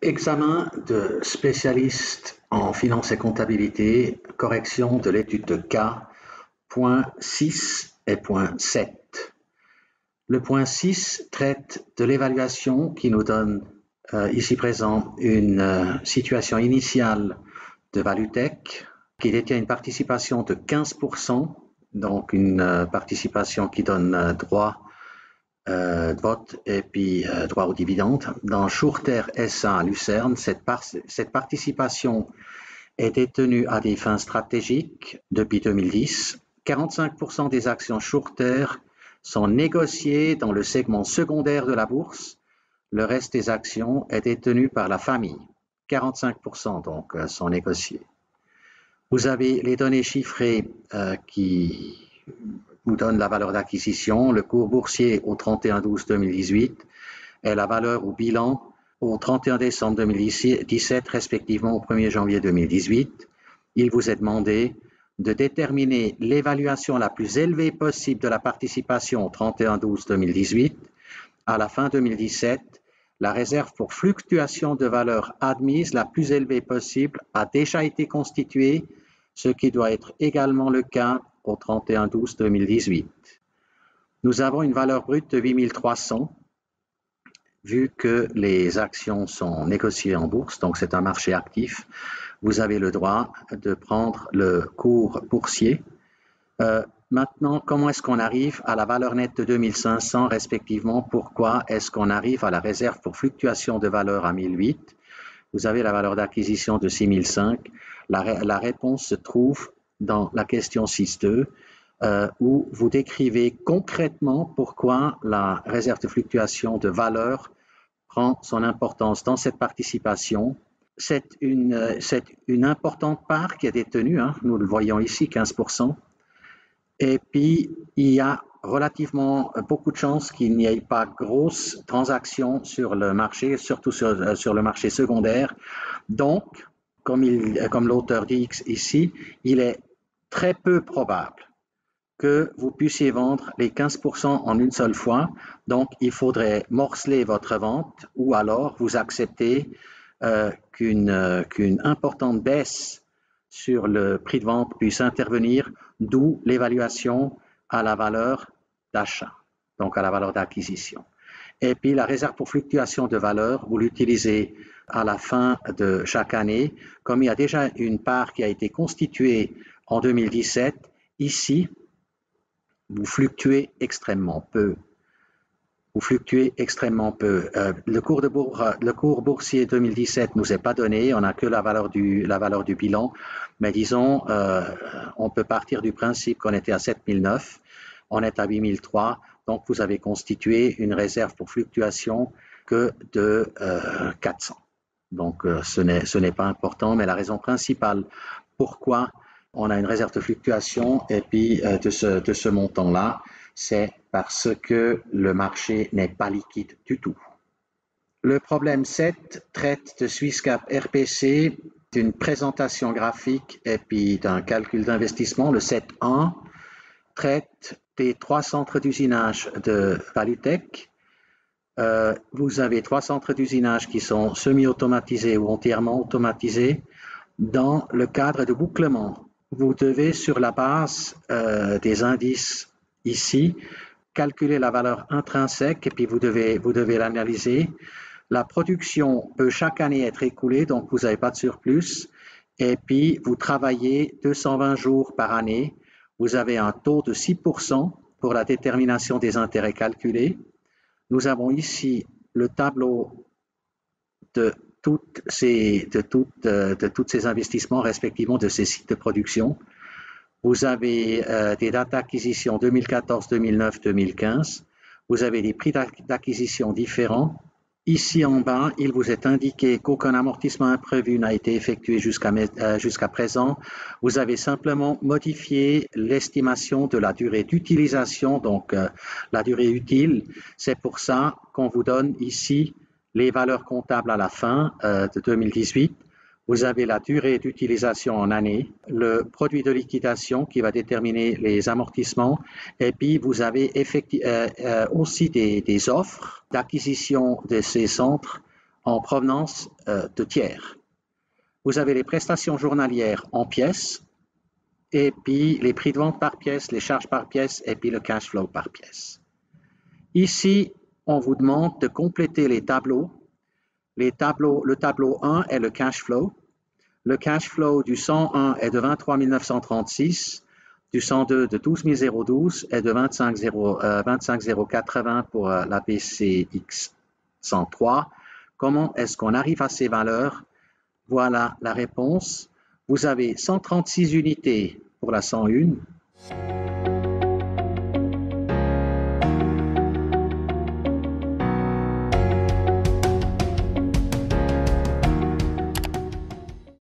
Examen de spécialiste en finance et comptabilité, correction de l'étude de cas, point 6 et point 7. Le point 6 traite de l'évaluation qui nous donne ici présent une situation initiale de Valutech qui détient une participation de 15%, donc une participation qui donne droit de vote et puis droit aux dividendes. Dans Schurter SA à Lucerne, cette participation est détenue à des fins stratégiques depuis 2010. 45% des actions Schurter sont négociées dans le segment secondaire de la bourse. Le reste des actions est détenu par la famille. 45% donc sont négociées. Vous avez les données chiffrées qui vous donne la valeur d'acquisition, le cours boursier au 31/12/2018 et la valeur au bilan au 31 décembre 2017, respectivement au 1er janvier 2018. Il vous est demandé de déterminer l'évaluation la plus élevée possible de la participation au 31/12/2018. À la fin 2017, la réserve pour fluctuation de valeur admise la plus élevée possible a déjà été constituée, ce qui doit être également le cas au 31/12/2018. Nous avons une valeur brute de 8 300, vu que les actions sont négociées en bourse, donc c'est un marché actif. Vous avez le droit de prendre le cours boursier. Maintenant, comment est-ce qu'on arrive à la valeur nette de 2500 respectivement? Pourquoi est-ce qu'on arrive à la réserve pour fluctuation de valeur à 1008? Vous avez la valeur d'acquisition de 6005. La réponse se trouve dans la question 6.2, où vous décrivez concrètement pourquoi la réserve de fluctuation de valeur prend son importance dans cette participation. C'est une importante part qui est détenue, nous le voyons ici, 15%. Et puis, il y a relativement beaucoup de chances qu'il n'y ait pas grosse transaction sur le marché, surtout sur le marché secondaire. Donc, comme l'auteur dit ici, il est très peu probable que vous puissiez vendre les 15% en une seule fois. Donc, il faudrait morceler votre vente ou alors vous acceptez qu'une importante baisse sur le prix de vente puisse intervenir, d'où l'évaluation à la valeur d'achat, donc à la valeur d'acquisition. Et puis, la réserve pour fluctuation de valeur, vous l'utilisez à la fin de chaque année. Comme il y a déjà une part qui a été constituée en 2017, ici, vous fluctuez extrêmement peu. Vous fluctuez extrêmement peu. Le cours boursier 2017 nous est pas donné, on n'a que la valeur du bilan, mais disons, on peut partir du principe qu'on était à 7009, on est à 8003, donc vous avez constitué une réserve pour fluctuation que de 400. Donc ce n'est pas important, mais la raison principale pourquoi on a une réserve de fluctuation et puis de ce montant-là, c'est parce que le marché n'est pas liquide du tout. Le problème 7 traite de Swisscap RPC, d'une présentation graphique et puis d'un calcul d'investissement. Le 7.1 traite des 3 centres d'usinage de Valutech. Vous avez 3 centres d'usinage qui sont semi-automatisés ou entièrement automatisés dans le cadre de bouclement. Vous devez, sur la base des indices ici, calculer la valeur intrinsèque et puis vous devez l'analyser. La production peut chaque année être écoulée, donc vous n'avez pas de surplus. Et puis, vous travaillez 220 jours par année. Vous avez un taux de 6% pour la détermination des intérêts calculés. Nous avons ici le tableau de tous ces investissements, respectivement de ces sites de production. Vous avez des dates d'acquisition 2014, 2009, 2015. Vous avez des prix d'acquisition différents. Ici en bas, il vous est indiqué qu'aucun amortissement imprévu n'a été effectué jusqu'à présent. Vous avez simplement modifié l'estimation de la durée d'utilisation, donc la durée utile. C'est pour ça qu'on vous donne ici les valeurs comptables à la fin de 2018. Vous avez la durée d'utilisation en année, le produit de liquidation qui va déterminer les amortissements, et puis vous avez aussi des offres d'acquisition de ces centres en provenance de tiers. Vous avez les prestations journalières en pièces, et puis les prix de vente par pièce, les charges par pièce, et puis le cash flow par pièce. Ici, on vous demande de compléter les tableaux. Le tableau 1 est le cash flow. Le cash flow du 101 est de 23 936, du 102 de 12 012 et de 25 080 pour la PCX 103. Comment est-ce qu'on arrive à ces valeurs? Voilà la réponse. Vous avez 136 unités pour la 101,